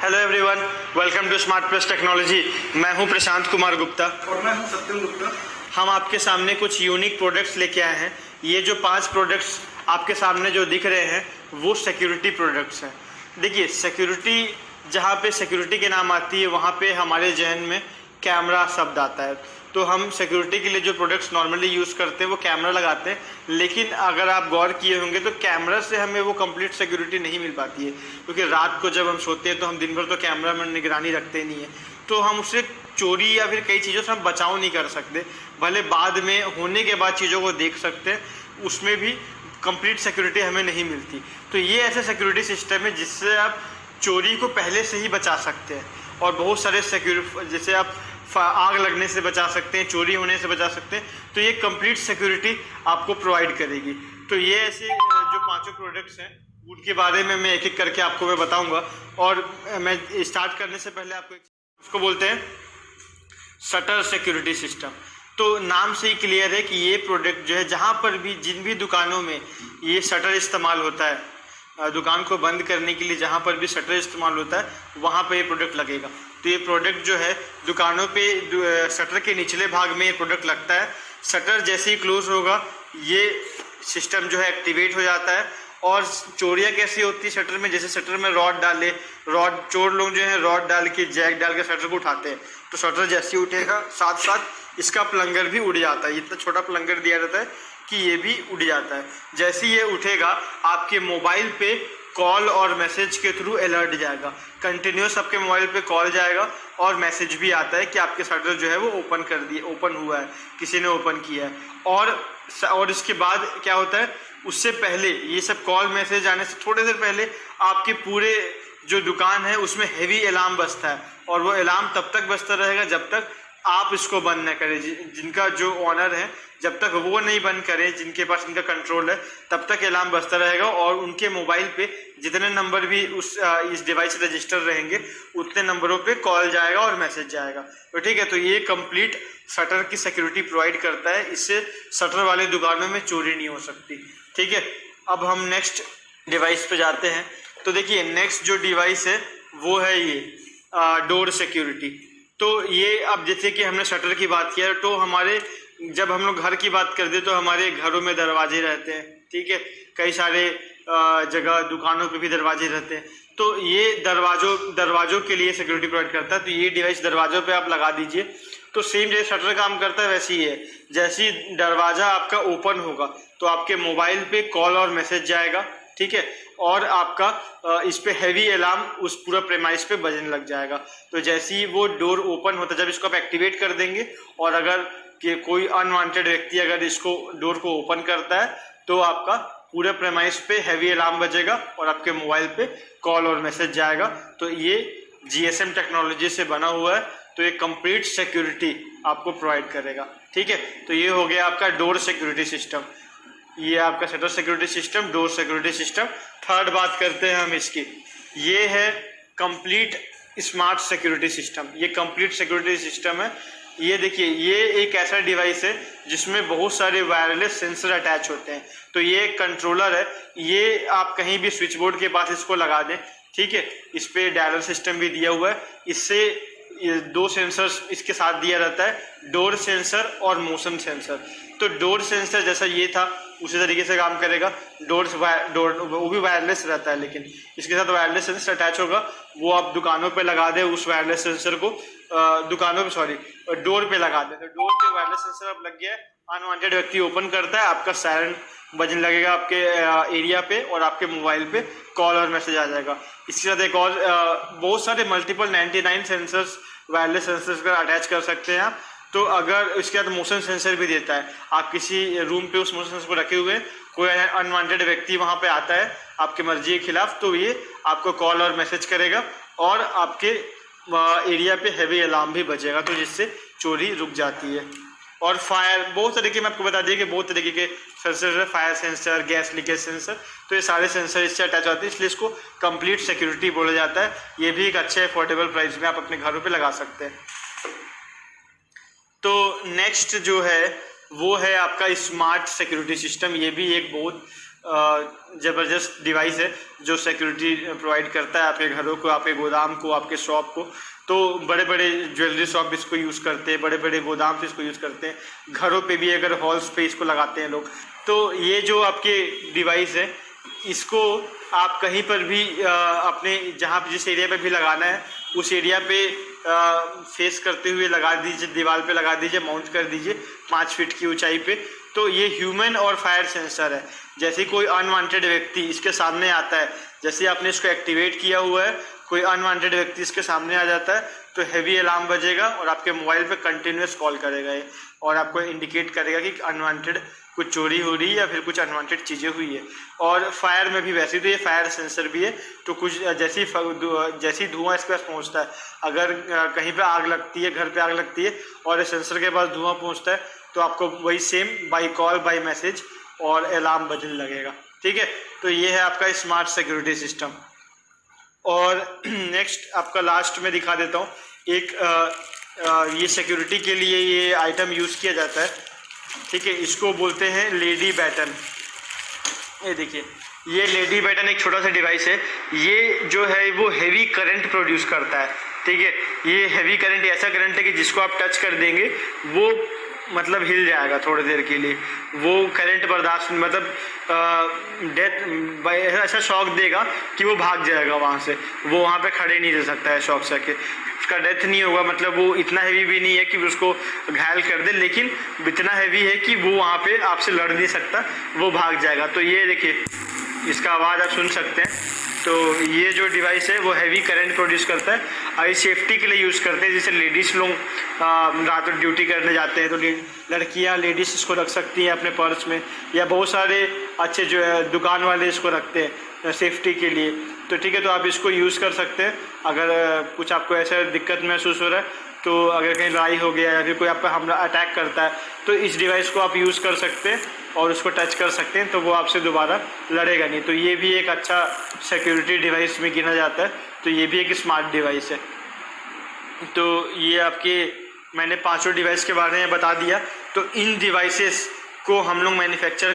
Hello everyone, welcome to smart plus technology. मैं हूं प्रशांत कुमार गुप्ता और मैं हूं सत्यम गुप्ता। हम आपके सामने कुछ यूनिक प्रोडक्ट्स लेके आए हैं। ये जो 5 प्रोडक्ट्स आपके सामने जो दिख रहे हैं वो सिक्योरिटी प्रोडक्ट्स हैं। देखिए, सिक्योरिटी जहाँ पे सिक्योरिटी के नाम आती है वहाँ पे हमारे जहन में कैमरा शब्द आता है। तो हम सिक्योरिटी के लिए जो प्रोडक्ट्स नॉर्मली यूज़ करते हैं वो कैमरा लगाते हैं, लेकिन अगर आप गौर किए होंगे तो कैमरा से हमें वो कंप्लीट सिक्योरिटी नहीं मिल पाती है, क्योंकि रात को जब हम सोते हैं तो हम दिन भर तो कैमरा में निगरानी रखते नहीं है, तो हम उससे चोरी या फिर कई चीज़ों से हम बचाव नहीं कर सकते। भले बाद में होने के बाद चीज़ों को देख सकते हैं, उसमें भी कंप्लीट सिक्योरिटी हमें नहीं मिलती। तो ये ऐसा सिक्योरिटी सिस्टम है जिससे आप चोरी को पहले से ही बचा सकते हैं, और बहुत सारे जैसे आप आग लगने से बचा सकते हैं, चोरी होने से बचा सकते हैं। तो ये कंप्लीट सिक्योरिटी आपको प्रोवाइड करेगी। तो ये ऐसे जो 5 प्रोडक्ट्स हैं उनके बारे में मैं एक एक करके आपको मैं बताऊंगा। और मैं स्टार्ट करने से पहले आपको उसको बोलते हैं शटर सिक्योरिटी सिस्टम। तो नाम से ही क्लियर है कि ये प्रोडक्ट जो है, जहाँ पर भी जिन भी दुकानों में ये शटर इस्तेमाल होता है, दुकान को बंद करने के लिए जहाँ पर भी शटर इस्तेमाल होता है वहाँ पे ये प्रोडक्ट लगेगा। तो ये प्रोडक्ट जो है दुकानों पे शटर के निचले भाग में ये प्रोडक्ट लगता है। शटर जैसे ही क्लोज होगा ये सिस्टम जो है एक्टिवेट हो जाता है। और चोरियाँ कैसी होती है शटर में, जैसे शटर में चोर लोग जो है रॉड डाल के जैक डाल के शटर को उठाते हैं, तो शटर जैसे ही उठेगा साथ साथ इसका प्लंगर भी उड़ जाता है। इतना छोटा प्लंगर दिया जाता है कि ये भी उड़ जाता है। जैसे ये उठेगा आपके मोबाइल पे कॉल और मैसेज के थ्रू अलर्ट जाएगा, कंटिन्यूस आपके मोबाइल पे कॉल जाएगा और मैसेज भी आता है कि आपके शटर जो है वो ओपन हुआ है, किसी ने ओपन किया है। और इसके बाद क्या होता है, उससे पहले ये सब कॉल मैसेज आने से थोड़ी देर पहले आपके पूरे जो दुकान है उसमें हेवी अलार्म बजता है, और वो अलार्म तब तक बजता रहेगा जब तक आप इसको बंद न करें। जिनका जो ऑनर है जब तक वो नहीं बंद करें, जिनके पास इनका कंट्रोल है, तब तक अलार्म बजता रहेगा। और उनके मोबाइल पे जितने नंबर भी इस डिवाइस से रजिस्टर रहेंगे उतने नंबरों पे कॉल जाएगा और मैसेज जाएगा। तो ठीक है, तो ये कंप्लीट शटर की सिक्योरिटी प्रोवाइड करता है। इससे शटर वाले दुकानों में चोरी नहीं हो सकती। ठीक है, अब हम नेक्स्ट डिवाइस पे जाते हैं। तो देखिए, नेक्स्ट जो डिवाइस है वो है ये डोर सिक्योरिटी। तो ये अब जैसे कि हमने शटर की बात किया, तो हमारे जब हम लोग घर की बात करते हैं तो हमारे घरों में दरवाजे रहते हैं। ठीक है, कई सारे जगह दुकानों पे भी दरवाजे रहते हैं। तो ये दरवाजों के लिए सिक्योरिटी प्रोवाइड करता है। तो ये डिवाइस दरवाजों पे आप लगा दीजिए, तो सेम जैसे शटर काम करता है वैसे ही है। जैसे ही दरवाजा आपका ओपन होगा तो आपके मोबाइल पे कॉल और मैसेज जाएगा। ठीक है, और आपका इस पे हैवी अलार्म उस पूरा प्रेमाइस पे बजने लग जाएगा। तो जैसे ही वो डोर ओपन होता है, जब इसको आप एक्टिवेट कर देंगे और अगर कि कोई अनवांटेड व्यक्ति अगर इसको डोर को ओपन करता है तो आपका पूरे प्रेमाइस पे हैवी अलार्म बजेगा और आपके मोबाइल पे कॉल और मैसेज जाएगा। तो ये GSM टेक्नोलॉजी से बना हुआ है, तो ये कंप्लीट सिक्योरिटी आपको प्रोवाइड करेगा। ठीक है, तो ये हो गया आपका डोर सिक्योरिटी सिस्टम। ये आपका shutter security system, door security system. Third बात करते हैं हम इसकी, ये है कंप्लीट स्मार्ट सिक्योरिटी सिस्टम। ये कंप्लीट सिक्योरिटी सिस्टम है। ये देखिए, ये एक ऐसा डिवाइस है जिसमें बहुत सारे वायरलेस सेंसर अटैच होते हैं। तो ये एक कंट्रोलर है, ये आप कहीं भी स्विच बोर्ड के पास इसको लगा दें। ठीक है, इस पे डायलर सिस्टम भी दिया हुआ है। इससे ये 2 सेंसर्स इसके साथ दिया रहता है, डोर सेंसर और मोशन सेंसर। तो डोर सेंसर जैसा ये था उसी तरीके से काम करेगा। डोर वो भी वायरलेस रहता है, लेकिन इसके साथ वायरलेस सेंसर अटैच होगा। वो आप दुकानों पे लगा दें उस वायरलेस सेंसर को, डोर पे लगा दें। तो डोर पे वायरलेस सेंसर अब लग गया है, अनवांटेड व्यक्ति ओपन करता है, आपका सायरन बजने लगेगा आपके एरिया पे और आपके मोबाइल पे कॉल और मैसेज आ जाएगा। इसके साथ एक और बहुत सारे मल्टीपल 99 सेंसर्स वायरलेस सेंसर्स का अटैच कर सकते हैं आप। तो अगर इसके साथ मोशन सेंसर भी देता है, आप किसी रूम पे उस मोशन सेंसर को रखे हुए, कोई अनवांटेड व्यक्ति वहां पे आता है आपके मर्जी के खिलाफ, तो ये आपको कॉल और मैसेज करेगा और आपके एरिया पे हैवी अलार्म भी बजेगा, तो जिससे चोरी रुक जाती है। और फायर, बहुत तरीके मैं आपको बता दिए कि बहुत तरीके के सेंसर है, fire sensor, gas leakage sensor. तो ये सारे सेंसर इससे अटैच होते हैं, इसलिए इसको कंप्लीट सिक्योरिटी बोला जाता है। ये भी एक अच्छे अफोर्डेबल प्राइस में आप अपने घरों पे लगा सकते हैं। तो नेक्स्ट जो है वो है आपका स्मार्ट सिक्योरिटी सिस्टम। ये भी एक बहुत ज़बरदस्त डिवाइस है जो सिक्योरिटी प्रोवाइड करता है आपके घरों को, आपके गोदाम को, आपके शॉप को। तो बड़े बड़े ज्वेलरी शॉप इसको यूज़ करते हैं, बड़े बड़े गोदाम से इसको यूज़ करते हैं, घरों पे भी अगर हॉल्स पे इसको लगाते हैं लोग। तो ये जो आपके डिवाइस है इसको आप कहीं पर भी अपने जहाँ जिस एरिया पे भी लगाना है उस एरिया पे फेस करते हुए लगा दीजिए, दीवार पे लगा दीजिए, माउंट कर दीजिए 5 फीट की ऊंचाई पे। तो ये ह्यूमन और फायर सेंसर है। जैसे कोई अनवांटेड व्यक्ति इसके सामने आता है, जैसे आपने इसको एक्टिवेट किया हुआ है, कोई अनवांटेड व्यक्ति इसके सामने आ जाता है तो हैवी अलार्म बजेगा और आपके मोबाइल पे कंटिन्यूस कॉल करेगा ये, और आपको इंडिकेट करेगा कि अनवांटेड कुछ चोरी हो रही है या फिर कुछ अनवांटेड चीज़ें हुई है। और फायर में भी वैसे तो ये फायर सेंसर भी है, तो कुछ जैसी धुआं इसके पास पहुंचता है, अगर कहीं पे आग लगती है, घर पे आग लगती है और सेंसर के पास धुआं पहुंचता है तो आपको वही same by call by message और अलार्म बजने लगेगा। ठीक है, तो ये है आपका स्मार्ट सिक्योरिटी सिस्टम। और नेक्स्ट आपका लास्ट में दिखा देता हूँ एक ये सिक्योरिटी के लिए ये आइटम यूज़ किया जाता है। ठीक है, इसको बोलते हैं लेडी बैटन। ये देखिए, ये लेडी बैटन एक छोटा सा डिवाइस है। ये जो है वो हेवी करंट प्रोड्यूस करता है। ठीक है, ये हेवी करंट ऐसा करंट है कि जिसको आप टच कर देंगे वो मतलब हिल जाएगा थोड़ी देर के लिए, वो करंट बर्दाश्त मतलब डेथ ऐसा शॉक देगा कि वो भाग जाएगा वहाँ से, वो वहाँ पे खड़े नहीं रह सकता है शॉक से के, उसका डेथ नहीं होगा। मतलब वो इतना हैवी भी नहीं है कि उसको घायल कर दे, लेकिन इतना हैवी है कि वो वहाँ पे आपसे लड़ नहीं सकता, वो भाग जाएगा। तो ये देखिए, इसका आवाज़ आप सुन सकते हैं। तो ये जो डिवाइस है वो हैवी करंट प्रोड्यूस करता है और ये सेफ्टी के लिए यूज़ करते हैं। जैसे लेडीज़ लोग रात में ड्यूटी करने जाते हैं तो लड़कियां लेडीज़ इसको रख सकती हैं अपने पर्स में, या बहुत सारे अच्छे जो है दुकान वाले इसको रखते हैं सेफ्टी के लिए। तो ठीक है, तो आप इसको यूज़ कर सकते हैं। अगर कुछ आपको ऐसा दिक्कत महसूस हो रहा है, तो अगर कहीं लड़ाई हो गया या फिर कोई आपका हमला अटैक करता है तो इस डिवाइस को आप यूज़ कर सकते हैं और उसको टच कर सकते हैं, तो वो आपसे दोबारा लड़ेगा नहीं। तो ये भी एक अच्छा सिक्योरिटी डिवाइस में गिना जाता है। तो ये भी एक स्मार्ट डिवाइस है। तो ये आपके मैंने 5 डिवाइस के बारे में बता दिया। तो इन डिवाइसेस को हम लोग मैन्युफैक्चर